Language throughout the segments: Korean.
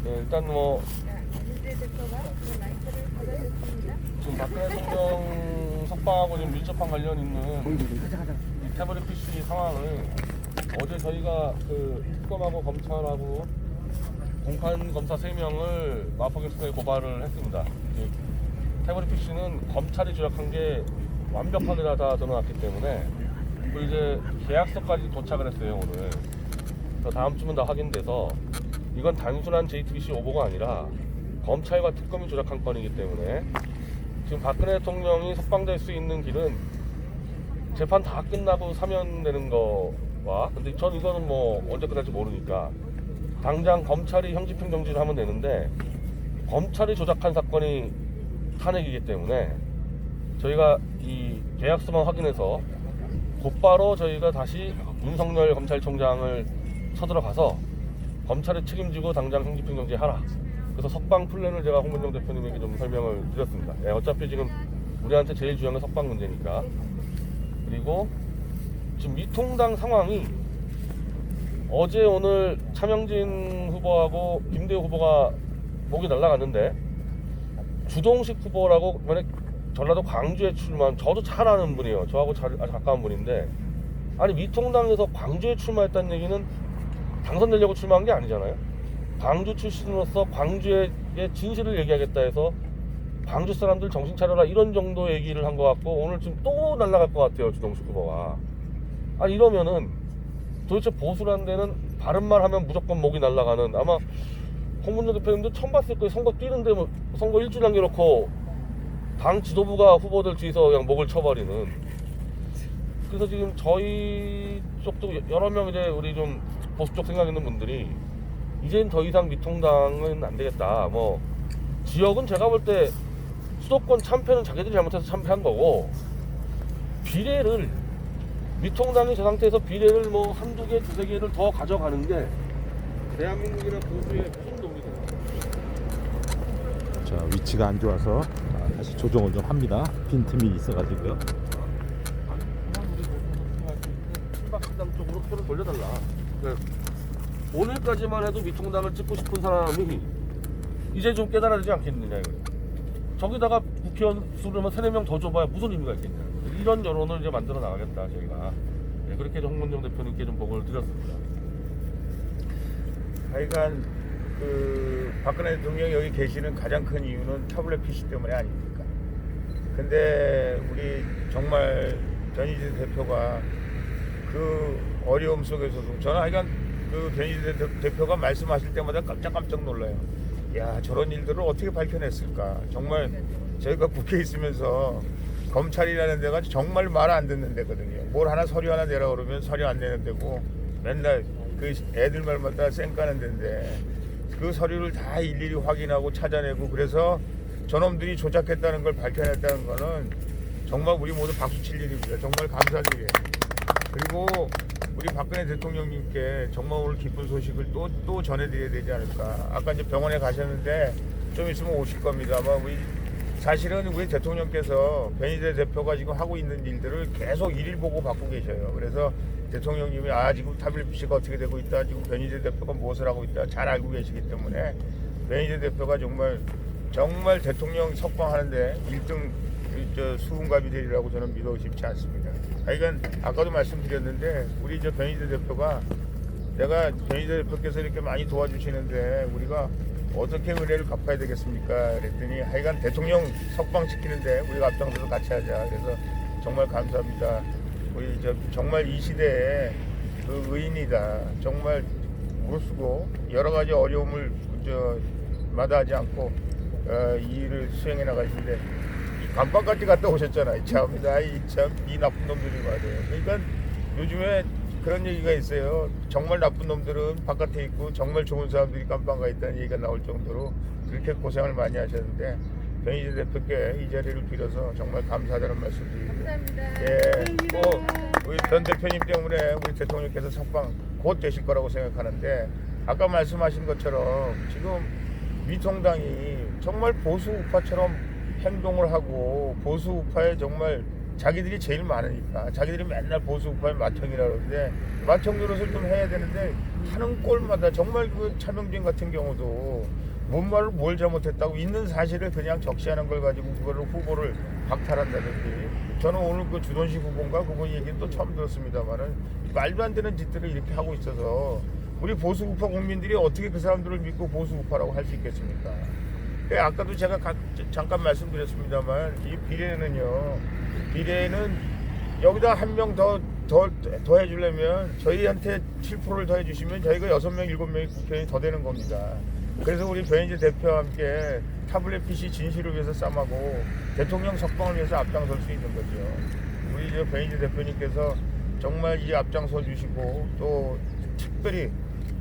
네, 일단 뭐 지금 박근혜 대통령 석방하고 좀 밀접한 관련 있는 이 태블릿 PC 상황을 어제 저희가 그 특검하고 검찰하고 공판 검사 3명을 마포경찰서에 고발을 했습니다. 태블릿 PC는 검찰이 조작한 게 완벽하게 다 드러났기 때문에 그 이제 계약서까지 도착을 했어요 오늘. 다음 주면 다 확인돼서 이건 단순한 JTBC 오보가 아니라 검찰과 특검이 조작한 건이기 때문에 지금 박근혜 대통령이 석방될 수 있는 길은 재판 다 끝나고 사면되는 거와, 근데 전 이거는 뭐 언제 끝날지 모르니까 당장 검찰이 형집행정지를 하면 되는데 검찰이 조작한 사건이 탄핵이기 때문에 저희가 이 계약서만 확인해서 곧바로 저희가 다시 윤석열 검찰총장을 쳐들어가서 검찰이 책임지고 당장 형집행정지 하라. 그래서 석방 플랜을 제가 홍문정 대표님에게 좀 설명을 드렸습니다. 예, 어차피 지금 우리한테 제일 중요한 건 석방 문제니까. 그리고 지금 미통당 상황이 어제 오늘 차명진 후보하고 김대우 후보가 목이 날아갔는데 주동식 후보라고 만약 전라도 광주에 출마한, 저도 잘 아는 분이에요. 저하고 아주 가까운 분인데, 아니 미통당에서 광주에 출마했다는 얘기는 당선되려고 출마한 게 아니잖아요. 광주 출신으로서 광주의 진실을 얘기하겠다 해서 광주 사람들 정신 차려라 이런 정도 얘기를 한 것 같고, 오늘 지금 또 날아갈 것 같아요 주동식 후보가. 아니 이러면은 도대체 보수라는 데는 바른말 하면 무조건 목이 날아가는, 아마 홍문정 대표님도 처음 봤을 거예요. 선거 뛰는데 뭐 선거 일주일 남겨놓고 당 지도부가 후보들 뒤에서 그냥 목을 쳐버리는. 그래서 지금 저희 쪽도 여러 명 이제 우리 좀 보수 쪽 생각 있는 분들이 이제는 더 이상 미통당은 안 되겠다. 뭐 지역은 제가 볼 때 수도권 참패는 자기들이 잘못해서 참패한 거고, 비례를 미통당이 저 상태에서 비례를 뭐 한두 개, 두세 개를 더 가져가는 게 대한민국이나 보수의 무슨 도움이 돼요? 자, 위치가 안 좋아서 다시 조정을 좀 합니다. 빈틈이 있어가지고요. 친박신당 쪽으로 표를 돌려달라. 그러니까 오늘까지만 해도 미통당을 찍고 싶은 사람이 이제 좀 깨달아지지 않겠느냐 이거예요. 저기다가 국회의원 수를 3, 4명 더 줘봐야 무슨 의미가 있겠냐. 이런 여론을 이제 만들어 나가겠다 저희가. 네, 그렇게 좀 홍문정 대표님께 좀 보고를 드렸습니다. 하여간 그 박근혜 대통령이 여기 계시는 가장 큰 이유는 태블릿 PC 때문에 아닙니까? 근데 우리 정말 변희재 대표가 그 어려움 속에서도, 저는 하여간 그 변희재 대표가 말씀하실 때마다 깜짝 놀라요. 야, 저런 일들을 어떻게 밝혀냈을까. 정말 저희가 국회에 있으면서 검찰이라는 데가 정말 말 안 듣는 데거든요. 뭘 하나 서류 하나 내라 그러면 서류 안 내는 데고, 맨날 그 애들 말마다 쌩까는 데인데 그 서류를 다 일일이 확인하고 찾아내고, 그래서 저놈들이 조작했다는 걸 밝혀냈다는 거는 정말 우리 모두 박수 칠 일입니다. 정말 감사할 일이에요. 그리고 우리 박근혜 대통령님께 정말 오늘 기쁜 소식을 또 전해드려야 되지 않을까. 아까 이제 병원에 가셨는데 좀 있으면 오실 겁니다. 아마 사실은 우리 대통령께서 변희재 대표가 지금 하고 있는 일들을 계속 일일 보고 받고 계셔요. 그래서 대통령님이 지금 태블릿 PC가 어떻게 되고 있다, 지금 변희재 대표가 무엇을 하고 있다 잘 알고 계시기 때문에 변희재 대표가 정말 대통령 석방하는데 1등 수훈갑이 되리라고 저는 믿어 싶지 않습니다. 하여간 아까도 말씀드렸는데 우리 변희재 대표가, 내가 변희재 대표께서 이렇게 많이 도와주시는데 우리가 어떻게 은혜를 갚아야 되겠습니까? 그랬더니 하여간 대통령 석방시키는데 우리가 앞장서서 같이 하자. 그래서 정말 감사합니다. 우리 정말 이 시대에 그 의인이다. 정말 무릅쓰고 여러 가지 어려움을 마다하지 않고 이 일을 수행해 나가시는데 감방까지 갔다 오셨잖아요. 참 이 나쁜 놈들이 말이에요. 그러니까 요즘에 그런 얘기가 있어요. 정말 나쁜 놈들은 바깥에 있고 정말 좋은 사람들이 감방 가 있다는 얘기가 나올 정도로 그렇게 고생을 많이 하셨는데, 변희재 대표께 이 자리를 빌어서 정말 감사하다는 말씀드립니다. 감사합니다. 예, 또 우리 변 대표님 때문에 우리 대통령께서 석방 곧 되실 거라고 생각하는데, 아까 말씀하신 것처럼 지금 미통당이 정말 보수 우파처럼 행동을 하고 보수 우파의 정말 자기들이 제일 많으니까 자기들이 맨날 보수 우파의 맏형이라고 그러는데 맏형 노릇을 좀 해야 되는데 하는 꼴마다 정말 그 차명진 같은 경우도 뭔 말을 뭘 잘못했다고 있는 사실을 그냥 적시하는 걸 가지고 그거를 후보를 박탈한다든지 저는 오늘 그 주돈식 후보인가 그분 얘기는 또 처음 들었습니다만은 말도 안 되는 짓들을 이렇게 하고 있어서 우리 보수 우파 국민들이 어떻게 그 사람들을 믿고 보수 우파라고 할 수 있겠습니까? 아까도 제가 잠깐 말씀드렸습니다만 이 비례는 여기다 한 명 더 해주려면 저희한테 7%를 더 해주시면 저희가 6명, 7명의 국회의원이 더 되는 겁니다. 그래서 우리 변희재 대표와 함께 타블렛 PC 진실을 위해서 싸움하고 대통령 석방을 위해서 앞장설 수 있는 거죠. 우리 저 변희재 대표님께서 정말 이 앞장서 주시고 또 특별히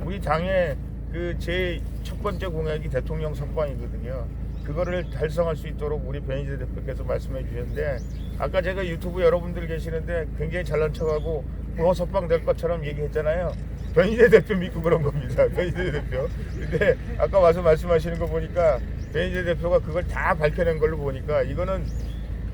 우리 당의 그 제 첫 번째 공약이 대통령 석방이거든요. 그거를 달성할 수 있도록 우리 변희재 대표께서 말씀해 주셨는데 아까 제가 유튜브 여러분들 계시는데 굉장히 잘난 척하고 석방 될 것처럼 얘기했잖아요. 변희재 대표 믿고 그런 겁니다. 변희재 대표. 근데 아까 와서 말씀하시는 거 보니까 변희재 대표가 그걸 다 밝혀낸 걸로 보니까 이거는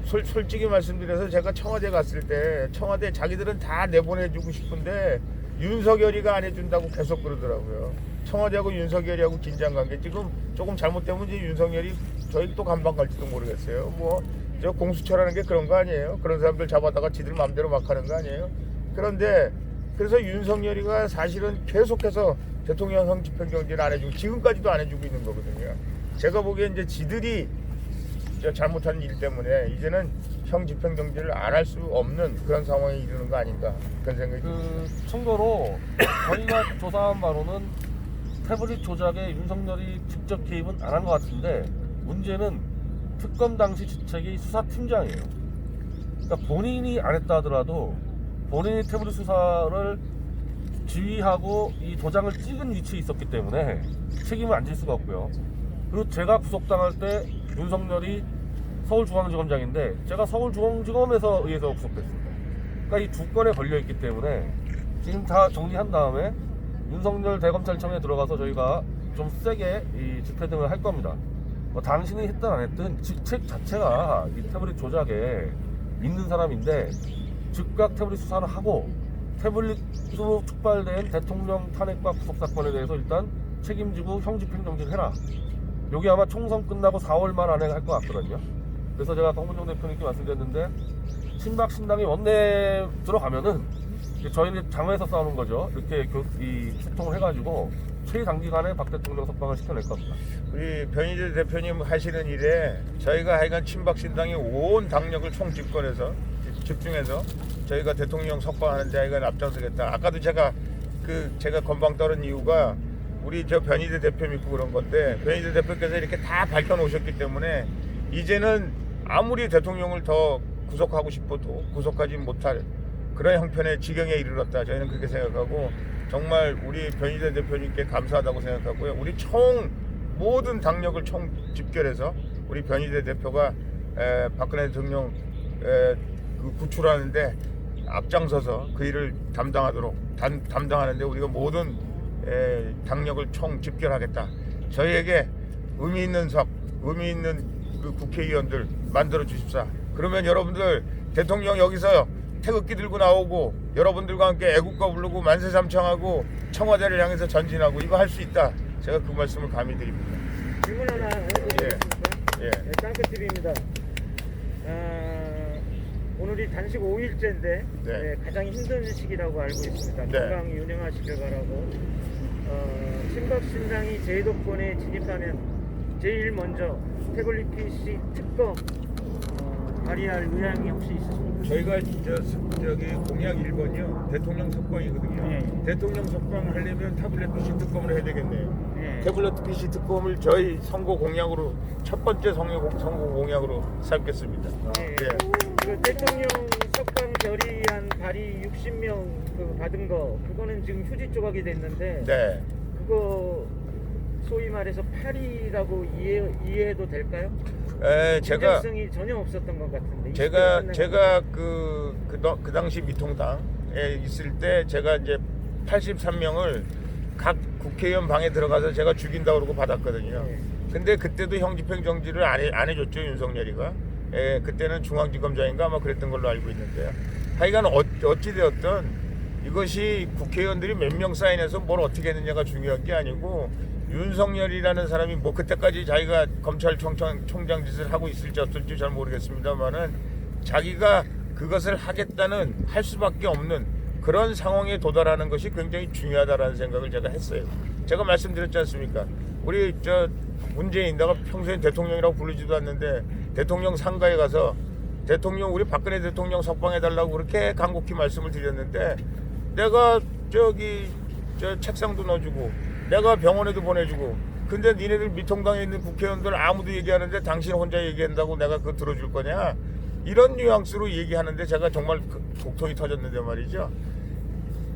솔직히 말씀드려서 제가 청와대 갔을 때 청와대 자기들은 다 내보내주고 싶은데 윤석열이가 안 해준다고 계속 그러더라고요. 청와대하고 윤석열이하고 긴장관계 지금 조금 잘못되면 이제 윤석열이 저희 또 감방 갈지도 모르겠어요. 뭐 저 공수처라는 게 그런 거 아니에요? 그런 사람들 잡아다가 지들 마음대로 막 하는 거 아니에요? 그런데 그래서 윤석열이가 사실은 계속해서 대통령형 집행정지를 안 해주고 지금까지도 안 해주고 있는 거거든요. 제가 보기엔 이제 지들이 잘못한 일 때문에 이제는 형 집행정지를 안 할 수 없는 그런 상황에 이르는 거 아닌가 그런 생각이 듭니다. 참고로 저희가 조사한 바로는 태블릿 조작에 윤석열이 직접 개입은 안 한 것 같은데 문제는 특검 당시 직책이 수사팀장이에요. 그러니까 본인이 안 했다 하더라도 본인이 태블릿 수사를 지휘하고 이 도장을 찍은 위치에 있었기 때문에 책임을 안 질 수가 없고요. 그리고 제가 구속당할 때 윤석열이 서울중앙지검장인데 제가 서울중앙지검에서 의해서 구속됐습니다. 그러니까 이 두 건에 걸려있기 때문에 지금 다 정리한 다음에 윤석열 대검찰청에 들어가서 저희가 좀 세게 이 집회 등을 할 겁니다. 뭐 당신이 했든 안 했든 직책 자체가 이 태블릿 조작에 있는 사람인데 즉각 태블릿 수사를 하고 태블릿으로 촉발된 대통령 탄핵과 구속 사건에 대해서 일단 책임지고 형 집행정지를 해라. 여기 아마 총선 끝나고 4월 말 안에 할 것 같거든요. 그래서 제가 홍문종 대표님께 말씀드렸는데 친박 신당이 원내 들어가면은 저희는 장외에서 싸우는 거죠. 이렇게 이 소통을 해가지고 최단기간에 박 대통령 석방을 시켜낼 겁니다. 우리 변희재 대표님 하시는 일에 저희가 하여간 친박 신당이 온 당력을 총집권해서 집중해서 저희가 대통령 석방하는데 하여간 앞장서겠다. 아까도 제가 건방 떨은 이유가 우리 저 변희재 대표 믿고 그런 건데 변희재 대표께서 이렇게 다 밝혀놓으셨기 때문에 이제는 아무리 대통령을 더 구속하고 싶어도 구속하지 못할 그런 형편의 지경에 이르렀다. 저희는 그렇게 생각하고 정말 우리 변희재 대표님께 감사하다고 생각하고요. 우리 모든 당력을 총 집결해서 우리 변희재 대표가 박근혜 대통령 구출하는데 앞장서서 그 일을 담당하는데 우리가 모든 당력을 총 집결하겠다. 저희에게 의미 있는 그 국회의원들 만들어 주십사. 그러면 여러분들 대통령 여기서 태극기 들고 나오고 여러분들과 함께 애국가 부르고 만세삼창하고 청와대를 향해서 전진하고 이거 할 수 있다. 제가 그 말씀을 감히 드립니다. 질문 하나 해도 되겠습니까? 예. 네, 땅끝TV입니다. 오늘이 단식 5일째인데 네. 가장 힘든 시기라고 알고 있습니다. 네. 건강 유념하시길 바라고 친박 신당이 제도권에 진입하면 제일 먼저 태블릿 PC 특검 발의할 의향이 혹시 있으십니까? 저희가 저기 공약 1번이요. 대통령 석방이거든요. 네. 대통령 석방을 하려면 타블렛 PC 특검을 해야 되겠네요. 네. 태블릿 PC 특검을 저희 선거 공약으로 첫 번째 선거 공약으로 삼겠습니다. 네. 예. 그 대통령 석방 결의안 발의 60명 그 받은 거 그거는 지금 휴지 조각이 됐는데 네. 그거 소위 말해서 파리라고 이해해도 될까요? 제가 진정성이 전혀 없었던 것 같은데. 제가 그 당시 미통당에 있을 때 제가 이제 83명을 각 국회의원 방에 들어가서 제가 죽인다고 그러고 받았거든요. 네. 근데 그때도 형 집행정지를 안 해줬죠 윤석열이가. 그때는 중앙지검장인가 아마 그랬던 걸로 알고 있는데요. 하여간 어찌되었든 이것이 국회의원들이 몇 명 사인해서 뭘 어떻게 했느냐가 중요한 게 아니고 윤석열이라는 사람이 뭐 그때까지 자기가 검찰총장 짓을 하고 있을지 어떨지 잘 모르겠습니다만은 자기가 그것을 하겠다는 할 수밖에 없는 그런 상황에 도달하는 것이 굉장히 중요하다라는 생각을 제가 했어요. 제가 말씀드렸지 않습니까? 우리 문재인 내가 평소에 대통령이라고 부르지도 않는데 대통령 상가에 가서 대통령 우리 박근혜 대통령 석방해달라고 그렇게 간곡히 말씀을 드렸는데 내가 책상도 넣어주고 내가 병원에도 보내주고 근데 니네들 미통당에 있는 국회의원들 아무도 얘기하는데 당신 혼자 얘기한다고 내가 그거 들어줄 거냐 이런 뉘앙스로 얘기하는데 제가 정말 독통이 터졌는데 말이죠.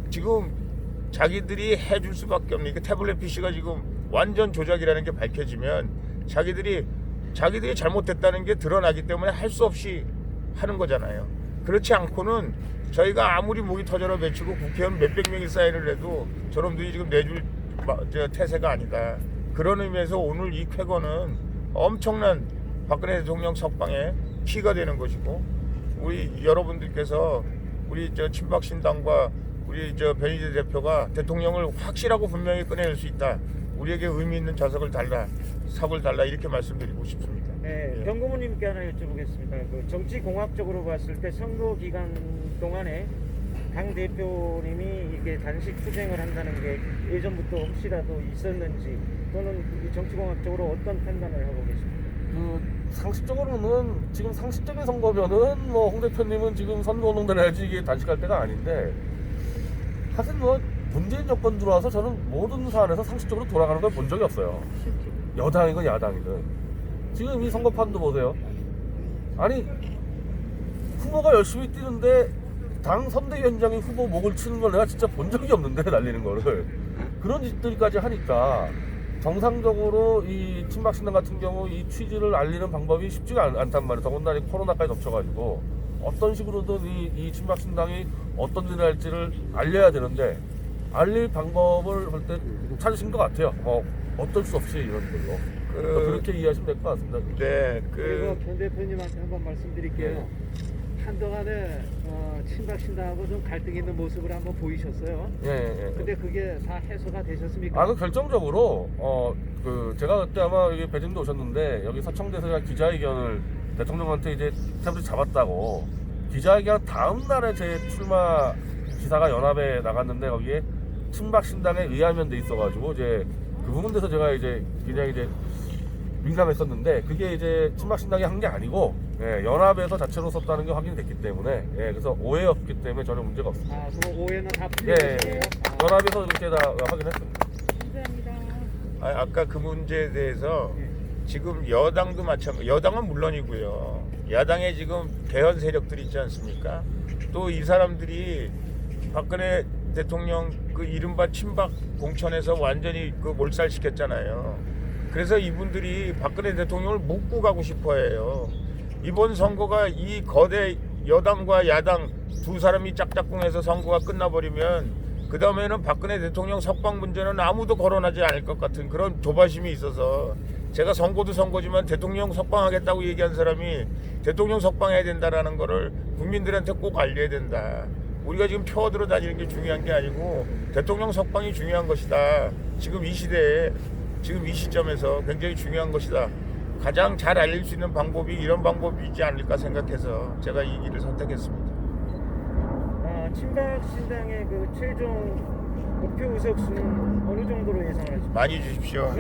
지금 자기들이 해줄 수밖에 없는 게 태블릿 PC가 지금 완전 조작이라는 게 밝혀지면 자기들이 잘못됐다는 게 드러나기 때문에 할 수 없이 하는 거잖아요. 그렇지 않고는 저희가 아무리 목이 터져라 외치고 국회의원 몇백 명이 사인을 해도 저놈들이 지금 내줄 태세가 아니다. 그런 의미에서 오늘 이 쾌거는 엄청난 박근혜 대통령 석방에 키가 되는 것이고 우리 여러분들께서 우리 친박신당과 우리 변희재 대표가 대통령을 확실하고 분명히 꺼내낼 수 있다. 우리에게 의미 있는 자석을 달라, 삽을 달라 이렇게 말씀드리고 싶습니다. 네, 병고모님께 하나 여쭤보겠습니다. 그 정치공학적으로 봤을 때 선거 기간 동안에 당 대표님이 이게 단식 투쟁을 한다는 게 예전부터 혹시라도 있었는지 또는 정치공학적으로 어떤 판단을 하고 계십니까? 상식적으로는 지금 상식적인 선거면은 뭐 홍 대표님은 지금 선거운동들 해야지 이게 단식할 때가 아닌데 사실 뭐 문재인 정권 들어와서 저는 모든 사안에서 상식적으로 돌아가는 걸 본 적이 없어요. 여당이건 야당이건. 지금 이 선거판도 보세요. 아니 후보가 열심히 뛰는데 당 선대위원장이 후보 목을 치는 걸 내가 진짜 본 적이 없는데 날리는 거를 그런 짓들까지 하니까 정상적으로 이 친박신당 같은 경우 이 취지를 알리는 방법이 쉽지가 않단 말이에요. 더군다나 코로나까지 덮쳐가지고 어떤 식으로든 이 친박신당이 어떤 일을 할지를 알려야 되는데 알릴 방법을 볼 때 찾으신 것 같아요. 어쩔 수 없이 이런 걸로 그렇게 이해하시면 될 것 같습니다. 네, 그리고 변 대표님한테 한번 말씀드릴게요. 한동안에 친박신당하고 좀 갈등 있는 모습을 한번 보이셨어요. 예. 근데 그게 다 해소가 되셨습니까? 그 결정적으로 제가 그때 아마 여기 배진도 오셨는데 여기 서청대에서 제가 기자회견을 대통령한테 이제 태블릿 잡았다고 기자회견 다음 날에 제 출마 기사가 연합에 나갔는데 거기에 친박신당에 의하면 돼 있어가지고 이제 그 부분에서 제가 이제 그냥 이제 민감했었는데 그게 이제 친박신당이 한 게 아니고 연합에서 자체로 썼다는 게 확인이 됐기 때문에 그래서 오해 없기 때문에 전혀 문제가 없습니다. 그럼 오해는 다 풀리셨어요? 연합에서 그렇게 다 확인했습니다. 감사합니다. 아까 그 문제에 대해서 지금 여당도 마찬가지, 여당은 물론이고요. 야당에 지금 개헌 세력들이 있지 않습니까? 또 이 사람들이 박근혜 대통령 그 이른바 친박 공천에서 완전히 그 몰살시켰잖아요. 그래서 이분들이 박근혜 대통령을 묻고 가고 싶어해요. 이번 선거가 이 거대 여당과 야당 두 사람이 짝짝꿍해서 선거가 끝나버리면 그 다음에는 박근혜 대통령 석방 문제는 아무도 거론하지 않을 것 같은 그런 조바심이 있어서 제가 선거도 선거지만 대통령 석방하겠다고 얘기한 사람이 대통령 석방해야 된다라는 거를 국민들한테 꼭 알려야 된다. 우리가 지금 표 얻으러 다니는 게 중요한 게 아니고 대통령 석방이 중요한 것이다. 지금 이 시대에 지금 이 시점에서 굉장히 중요한 것이다. 가장 잘 알릴 수 있는 방법이 이런 방법이지 않을까 생각해서 제가 이 길을 선택했습니다. 친박신당의 그 최종 목표 의석수는 어느 정도로 예상하십니까? 많이 주십시오.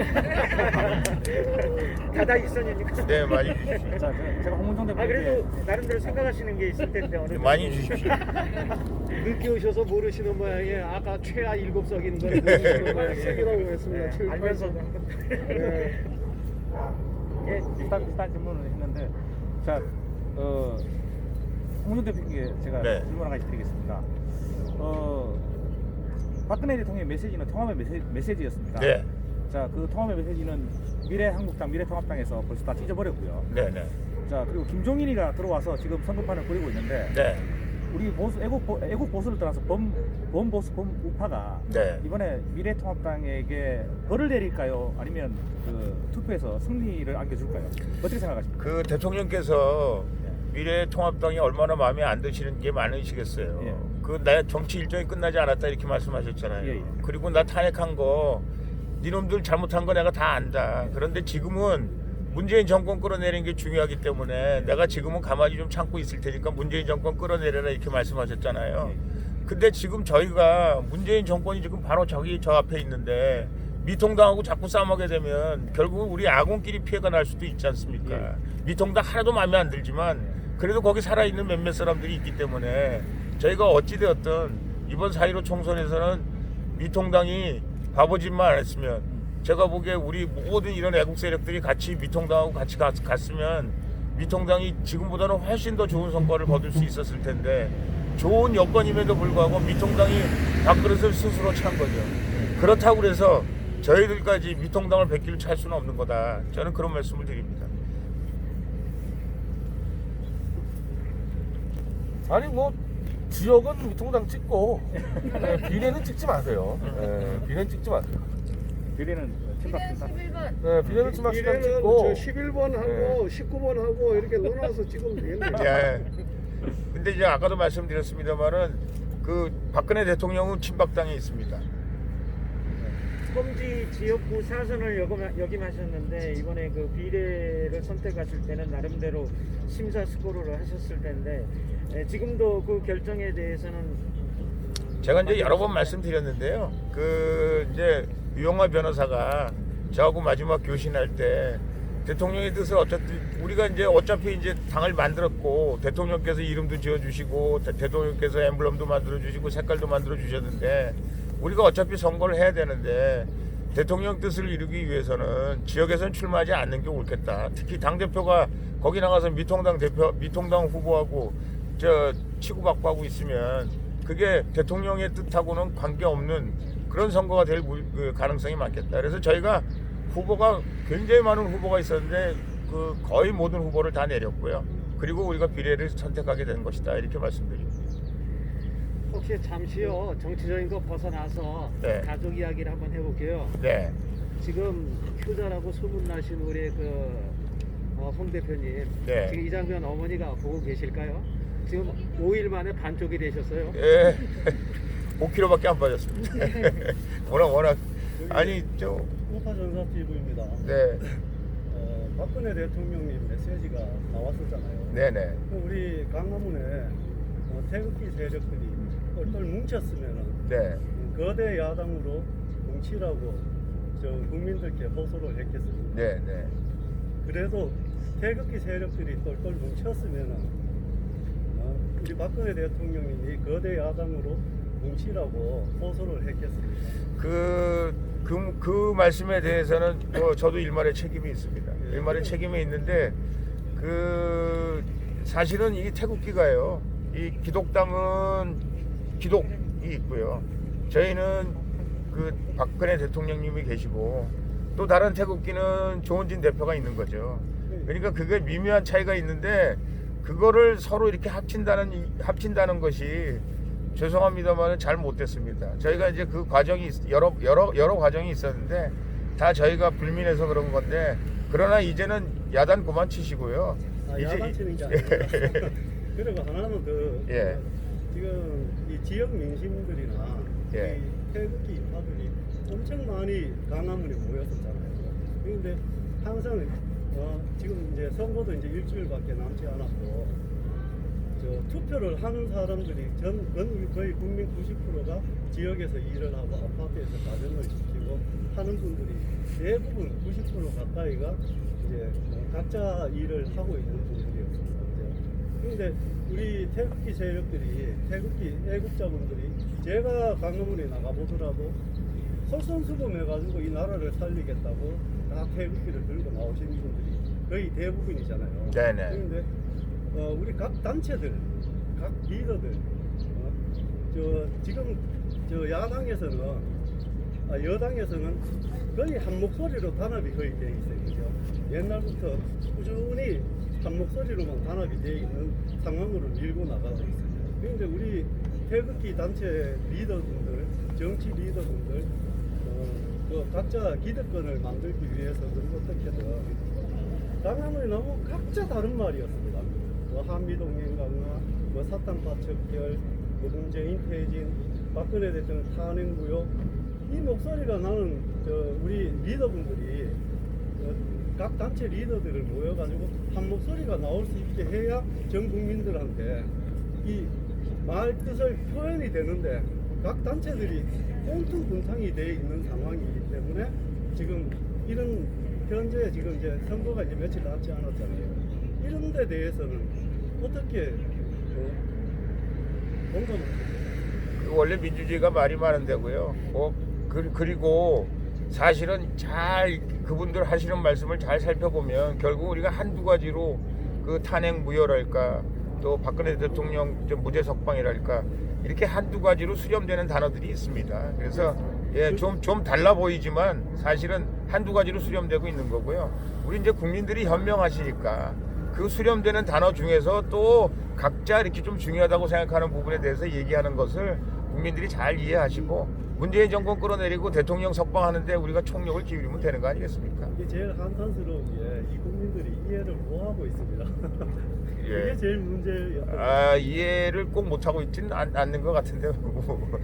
다다 있었니까. 네, 많이 주십시오. 자, 제가 홍문정 대표에게 그래도 나름대로 생각하시는 게 있을 텐데 어느 정도. 많이 주십시오. 늦게 오셔서 모르시는 모양에 아까 최하 7석인 걸 모르시는 모양이라고 했습니다. 알면서 비슷한 질문을 했는데, 자, 홍문정 대표에게 제가 네. 질문 한 가지 드리겠습니다. 박근혜 대통령의 메시지는 통합의 메시지였습니다. 네, 자, 그 통합의 메시지는 미래한국당, 미래통합당에서 벌써 다 찢어버렸고요. 네, 네, 자, 그리고 김종인이가 들어와서 지금 선거판을 꾸리고 있는데, 네. 우리 보수 애국 보수를 떠나서 범보수 범우파가 네. 이번에 미래통합당에게 벌을 내릴까요? 아니면 그 투표에서 승리를 안겨줄까요? 어떻게 생각하십니까? 그 대통령께서 미래통합당이 얼마나 마음에 안 드시는 게 많으시겠어요. 예. 그 내 정치 일정이 끝나지 않았다 이렇게 말씀하셨잖아요. 예, 예. 그리고 나 탄핵한 거 니놈들 잘못한 거 내가 다 안다. 그런데 지금은 문재인 정권 끌어내리는 게 중요하기 때문에 내가 지금은 가만히 좀 참고 있을 테니까 문재인 정권 끌어내려라 이렇게 말씀하셨잖아요. 근데 지금 저희가 문재인 정권이 지금 바로 저 앞에 있는데 미통당하고 자꾸 싸움하게 되면 결국은 우리 아군끼리 피해가 날 수도 있지 않습니까? 미통당 하나도 마음에 안 들지만 그래도 거기 살아있는 몇몇 사람들이 있기 때문에 저희가 어찌되었든 이번 4.15 총선에서는 미통당이 바보짓만 안 했으면 제가 보기에 우리 모든 이런 애국 세력들이 같이 미통당하고 같이 갔으면 미통당이 지금보다는 훨씬 더 좋은 성과를 거둘 수 있었을 텐데 좋은 여건임에도 불구하고 미통당이 밥그릇을 스스로 찬 거죠. 그렇다고 그래서 저희들까지 미통당을 100기를 찰 수는 없는 거다. 저는 그런 말씀을 드립니다. 아니 뭐 지역은 미통당 찍고 비례는 찍지 마세요. 비례는 찍지 마세요. 비례는 친박. 11번. 비례는 친박 미래는 찍고. 저 11번하고 19번하고 이렇게 넣어서 찍으면 되겠네요. 예. 근데 이제 아까도 말씀드렸습니다만은 그 박근혜 대통령은 친박당에 있습니다. 험지 지역구 사선을 역임하셨는데 이번에 그 비례를 선택하실 때는 나름대로 심사숙고를 하셨을 텐데 지금도 그 결정에 대해서는 제가 이제 여러 번 말씀드렸는데요. 그 이제 유영하 변호사가 저하고 마지막 교신할 때 대통령의 뜻을 우리가 이제 어차피 이제 당을 만들었고 대통령께서 이름도 지어주시고 대통령께서 엠블럼도 만들어주시고 색깔도 만들어주셨는데 우리가 어차피 선거를 해야 되는데 대통령 뜻을 이루기 위해서는 지역에서는 출마하지 않는 게 옳겠다. 특히 당 대표가 거기 나가서 미통당 후보하고 저 치고받고 있으면 그게 대통령의 뜻하고는 관계없는 그런 선거가 될 가능성이 많겠다. 그래서 저희가 후보가 굉장히 많은 후보가 있었는데 그 거의 모든 후보를 다 내렸고요. 그리고 우리가 비례를 선택하게 된 것이다. 이렇게 말씀드립니다. 혹시 잠시요 정치적인 거 벗어나서 네. 가족 이야기를 한번 해볼게요. 네. 지금 효자라고 소문나신 우리 홍 대표님, 네. 지금 이 장면 어머니가 보고 계실까요? 지금 5일 만에 반쪽이 되셨어요. 예. 5kg밖에 안 빠졌습니다. 워낙 아니 저 우파전사TV입니다. 네. 박근혜 대통령님 메시지가 나왔었잖아요. 네네. 우리 강화문에 태극기 세력들이 똘똘 뭉쳤으면 네. 거대 야당으로 뭉치라고 저 국민들께 호소를 했겠습니다. 네네. 그래도 태극기 세력들이 똘똘 뭉쳤으면 우리 박근혜 대통령님이 거대 야당으로 뭉치라고 호소를 했겠습니다. 그 말씀에 대해서는 저도 일말의 책임이 있습니다. 일말의 책임이 있는데 사실은 이 태극기가요. 이 기독당은 기독이 있고요. 저희는 그 박근혜 대통령님이 계시고 또 다른 태극기는 조은진 대표가 있는 거죠. 그러니까 그게 미묘한 차이가 있는데 그거를 서로 이렇게 합친다는 것이 죄송합니다만 잘 못됐습니다. 저희가 이제 그 과정이 여러 과정이 있었는데 다 저희가 불민해서 그런 건데 그러나 이제는 야단 그만 치시고요. 야단 치는 게 아니라 그리고 하나는 예. 지금 이 지역 민심들이나 예. 이 태극기 인파들이 엄청 많이 강화문에 모였었잖아요. 그런데 항상 지금 이제 선거도 이제 일주일밖에 남지 않았고 투표를 하는 사람들이 거의 국민 90%가 지역에서 일을 하고 아파트에서 가정을 지키고 하는 분들이 대부분 90% 가까이가 이제 각자 일을 하고 있는 분들이었습니다. 그런데 우리 태극기 세력들이 태극기 애국자분들이 제가 강화문에 나가보더라도 솔선수범해가지고 이 나라를 살리겠다고 다 태극기를 들고 나오신 분들이 거의 대부분이잖아요. 네네. 그런데 우리 각 단체들, 각 리더들, 지금 야당에서는, 여당에서는 거의 한 목소리로 단합이 거의 되어 있어요. 그죠? 옛날부터 꾸준히 한 목소리로만 단합이 되어 있는 상황으로 밀고 나가고 있어요. 그런데 우리 태극기 단체 리더분들, 정치 리더분들, 그 각자 기득권을 만들기 위해서는 어떻게든 강화문이 너무 각자 다른 말이었습니다. 뭐 한미동맹 강화, 뭐 사탕파 척결, 뭐 문재인 퇴진, 박근혜 대통령 탄핵 무효. 이 목소리가 나는 우리 리더분들이 각 단체 리더들을 모여가지고 한 목소리가 나올 수 있게 해야 전 국민들한테 이 말 뜻을 표현이 되는데 각 단체들이 꽁투분탕이 돼 있는 상황이기 때문에 지금 이런 현재 지금 이제 선거가 이제 며칠 남지 않았잖아요. 이런 데 대해서는 어떻게 공감을 원래 민주주의가 말이 많은 데고요. 그리고 사실은 잘 그분들 하시는 말씀을 잘 살펴보면 결국 우리가 한두 가지로 그 탄핵 무효랄까 또 박근혜 대통령 무죄 석방이랄까 이렇게 한두 가지로 수렴되는 단어들이 있습니다. 그래서 예, 좀 달라 보이지만 사실은 한두 가지로 수렴되고 있는 거고요. 우리 이제 국민들이 현명하시니까 그 수렴되는 단어 중에서 또 각자 이렇게 좀 중요하다고 생각하는 부분에 대해서 얘기하는 것을 국민들이 잘 이해하시고 문재인 정권 끌어내리고 대통령 석방하는데 우리가 총력을 기울이면 되는 거 아니겠습니까? 이게 제일 한탄스러운 게 이 국민들이 이해를 못하고 있습니다. 예. 그게 제일 문제였던 이해를 꼭 못하고 있지는 않는 것 같은데요.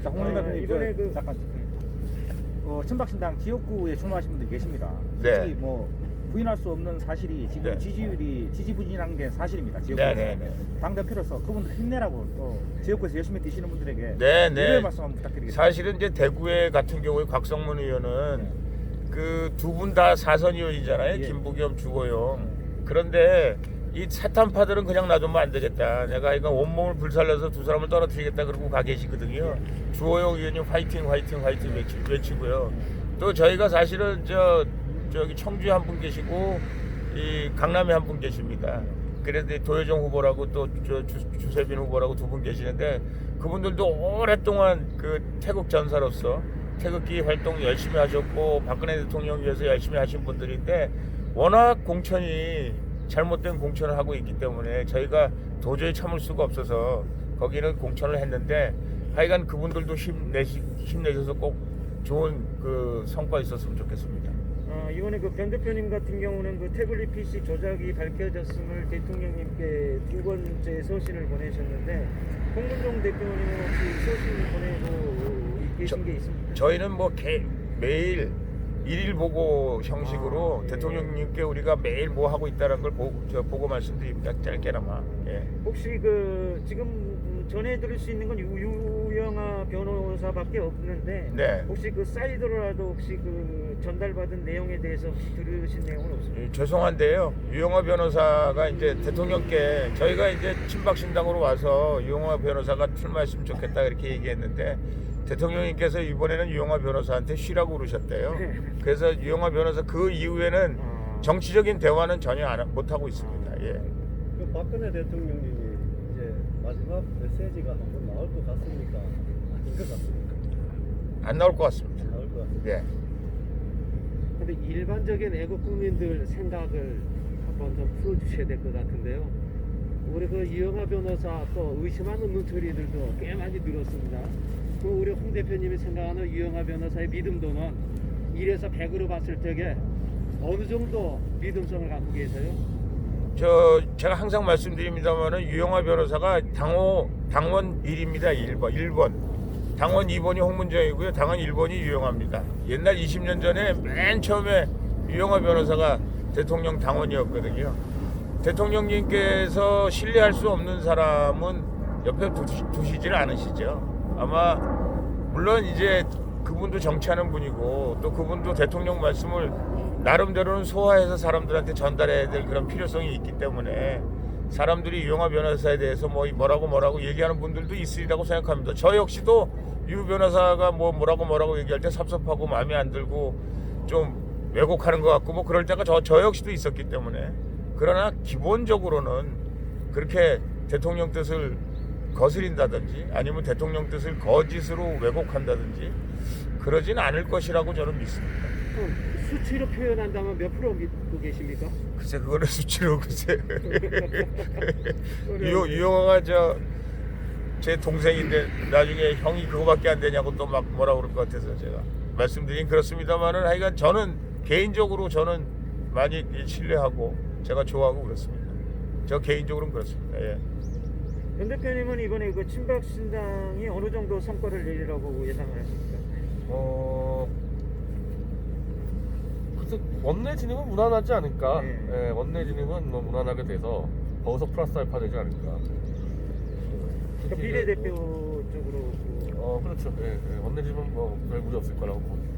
자, 홍문희 대표님, 이번에 잠깐 친박신당 지역구에 출마하신 분들 계십니다. 네. 솔직히 뭐 부인할 수 없는 사실이 지금 네. 지지율이 지지부진한 게 사실입니다. 지역구에서. 네네네. 당 대표로서 그분들 힘내라고 또 지역구에서 열심히 뛰시는 분들에게 네네. 위로의 말씀 한번 부탁드리겠습니다. 사실은 이제 대구에 같은 경우에 곽성문 의원은 그 두 분 다 사선 의원이잖아요. 예. 김부겸, 주호영. 그런데 이 사탄파들은 그냥 놔두면 안 되겠다. 내가 이거 온몸을 불살려서 두 사람을 떨어뜨리겠다 그러고 가 계시거든요. 주호영 의원이 화이팅 화이팅 화이팅 외치고요. 또 저희가 사실은 저기 청주에 한 분 계시고 이 강남에 한 분 계십니다. 그런데 도여정 후보라고 또 주세빈 후보라고 두 분 계시는데 그분들도 오랫동안 그 태극 전사로서 태극기 활동 열심히 하셨고 박근혜 대통령 위해서 열심히 하신 분들인데 워낙 공천이 잘못된 공천을 하고 있기 때문에 저희가 도저히 참을 수가 없어서 거기는 공천을 했는데 하여간 그분들도 힘내셔서 꼭 좋은 그 성과 있었으면 좋겠습니다. 이번에 그 변 대표님 같은 경우는 그 태블릿 PC 조작이 밝혀졌음을 대통령님께 두 번째 서신을 보내셨는데 홍문종 대표님은 혹시 서신 보내고 계신 게 있습니까? 저희는 뭐 매일 일일 보고 형식으로 예. 대통령님께 우리가 매일 뭐 하고 있다는 걸 보고 말씀드립니다. 짧게나마. 예. 혹시 그 지금 전해드릴 수 있는 건 유영아 변호사밖에 없는데 네. 혹시 그 사이드로라도 혹시 그 전달받은 내용에 대해서 혹시 들으신 내용은 없습니까? 예, 죄송한데요. 유영아 변호사가 이제 대통령께 저희가 이제 친박신당으로 와서 유영아 변호사가 출마했으면 좋겠다 이렇게 얘기했는데 대통령님께서 이번에는 유영아 변호사한테 쉬라고 그러셨대요. 그래서 유영아 변호사 그 이후에는 정치적인 대화는 전혀 못하고 있습니다. 예. 그 박근혜 대통령님이 이제 마지막 메시지가 한번 나올 것 같습니까? 아닌 것 같습니까? 안 나올 것 같습니다. 나올 것 같습니다. 예. 근데 일반적인 애국 국민들 생각을 한번 좀 풀어주셔야 될 것 같은데요. 우리 그 이영하 변호사 또 의심하는 눈초리들도 꽤 많이 늘었습니다. 그 우리 홍 대표님이 생각하는 이영하 변호사의 믿음도는 1에서 100으로 봤을 적에 어느 정도 믿음성을 갖고 계세요? 제가 항상 말씀드립니다만은 유영아 변호사가 당원 1입니다. 1번. 당원 2번이 홍문정이고요. 당원 1번이 유영아입니다. 옛날 20년 전에 맨 처음에 유영아 변호사가 대통령 당원이었거든요. 대통령님께서 신뢰할 수 없는 사람은 옆에 두시질 않으시죠. 아마 물론 이제 그분도 정치하는 분이고 또 그분도 대통령 말씀을 나름대로는 소화해서 사람들한테 전달해야 될 그런 필요성이 있기 때문에 사람들이 유영아 변호사에 대해서 뭐라고 얘기하는 분들도 있으리라고 생각합니다. 저 역시도 유 변호사가 뭐라고 얘기할 때 섭섭하고 마음에 안 들고 좀 왜곡하는 것 같고 뭐 그럴 때가 저 역시도 있었기 때문에 그러나 기본적으로는 그렇게 대통령 뜻을 거스린다든지 아니면 대통령 뜻을 거짓으로 왜곡한다든지 그러진 않을 것이라고 저는 믿습니다. 수치로 표현한다면 몇 프로 믿고 계십니까? 글쎄 그거는 수치로 글쎄 유영아가 제 동생인데 나중에 형이 그거밖에 안 되냐고 또 막 뭐라 그럴 것 같아서 제가 말씀드린 그렇습니다만은 하여간 저는 개인적으로 저는 많이 신뢰하고 제가 좋아하고 그렇습니다. 저 개인적으로는 그렇습니다. 예. 변 대표님은 이번에 그 친박 신당이 어느 정도 성과를 내리라고 예상을 하십니까? 글쎄 원내 진입은 무난하지 않을까. 네. 예, 원내 진입은 뭐 무난하게 돼서 거기서 플러스 알파 되지 않을까. 그러니까 비례대표 쪽으로 그렇죠. 예, 예. 원내 진입은 뭐 별 무리 없을 거라고 봅니다.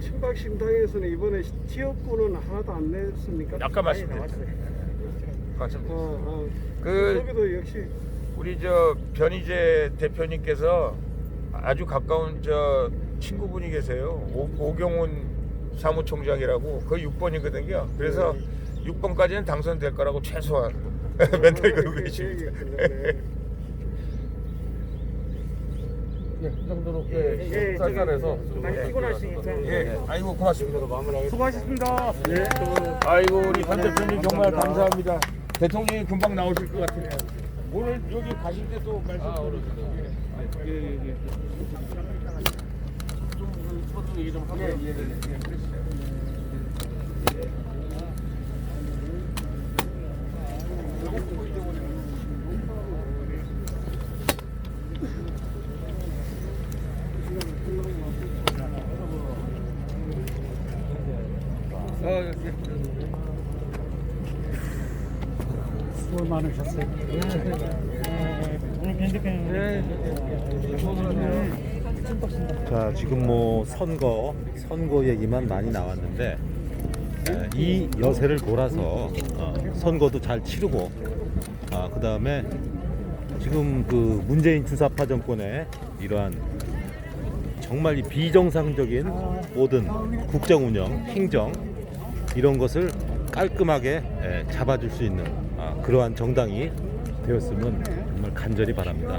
친박 신당에서는 이번에 지역구는 하나도 안 냈습니까? 아까 많이 말씀드렸죠. 나왔어요. 그 여기도 역시 우리 저 변희재 대표님께서 아주 가까운 저 친구분이 계세요. 오경훈 사무총장이라고 그 6번이거든요. 그래서 6번까지는 당선될 거라고 최소한 맨날 그러고 계십니다. 예, 이 정도로 예, 쌀쌀해서 저기 많이 피곤하시니까. 예, 아이고 고맙습니다. 수고하셨습니다. 아이고 우리 반 대표님 정말 감사합니다. 대통령이 금방 나오실 것 같으네요. 오늘 여기 가실 때도 말씀 좀 얘기 좀 하고. 수고 많으셨어요. 오늘 변 대표님 자, 지금 뭐 선거 얘기만 많이 나왔는데 이 여세를 몰아서 선거도 잘 치르고 그 다음에 지금 그 문재인 주사파 정권의 이러한 정말 이 비정상적인 모든 국정 운영, 행정 이런 것을 깔끔하게 잡아줄 수 있는 그러한 정당이 되었으면 정말 간절히 바랍니다.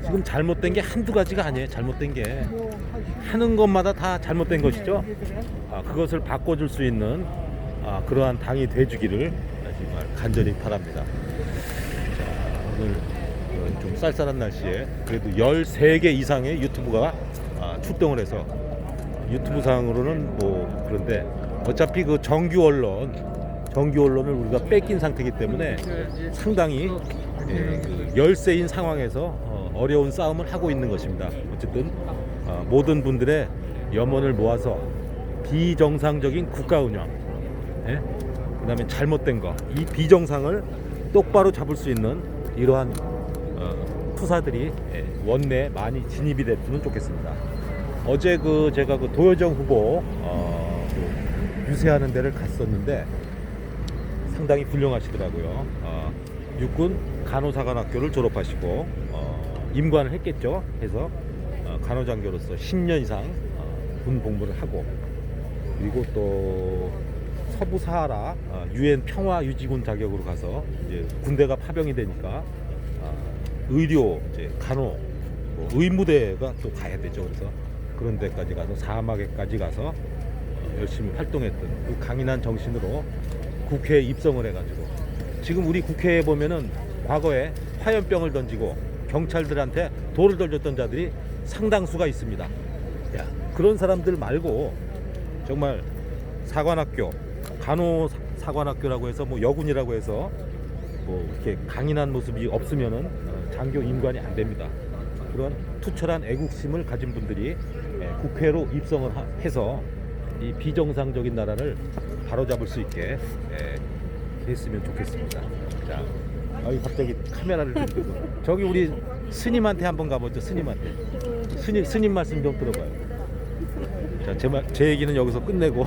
지금 잘못된 게 한두 가지가 아니에요. 잘못된 게 하는 것마다 다 잘못된 것이죠. 그것을 바꿔줄 수 있는 그러한 당이 돼주기를 정말 간절히 바랍니다. 자, 오늘 좀 쌀쌀한 날씨에 그래도 13개 이상의 유튜브가 출동을 해서 유튜브상으로는 뭐 그런데 어차피 그 정규 언론을 우리가 뺏긴 상태이기 때문에 상당히 그 열세인 상황에서 어려운 싸움을 하고 있는 것입니다. 어쨌든 모든 분들의 염원을 모아서 비정상적인 국가 운영, 그다음에 잘못된 거, 이 비정상을 똑바로 잡을 수 있는 이러한 투사들이 원내에 많이 진입이 됐으면 좋겠습니다. 어제 제가 그 도여정 후보 유세하는 데를 갔었는데 상당히 훌륭하시더라고요. 육군 간호사관학교를 졸업하시고 임관을 했겠죠. 해서 간호장교로서 10년 이상 군 복무를 하고 그리고 또 서부 사하라 UN 평화유지군 자격으로 가서 이제 군대가 파병이 되니까 의료, 이제 간호, 뭐 의무대가 또 가야 되죠. 그래서 그런 데까지 가서 사막에까지 가서 열심히 활동했던 그 강인한 정신으로 국회에 입성을 해가지고 지금 우리 국회에 보면은 과거에 화염병을 던지고 경찰들한테 돌을 던졌던 자들이 상당수가 있습니다. 야, 그런 사람들 말고 정말 사관학교, 간호사관학교라고 해서 뭐 여군이라고 해서 뭐 이렇게 강인한 모습이 없으면은 장교 임관이 안 됩니다. 그런 투철한 애국심을 가진 분들이 국회로 입성을 해서 이 비정상적인 나라를 바로잡을 수 있게 했으면 좋겠습니다. 자, 갑자기 카메라를 들고 저기 우리 스님한테 한번 가보죠. 스님한테 스님 말씀 좀 들어봐요. 자, 제 얘기는 여기서 끝내고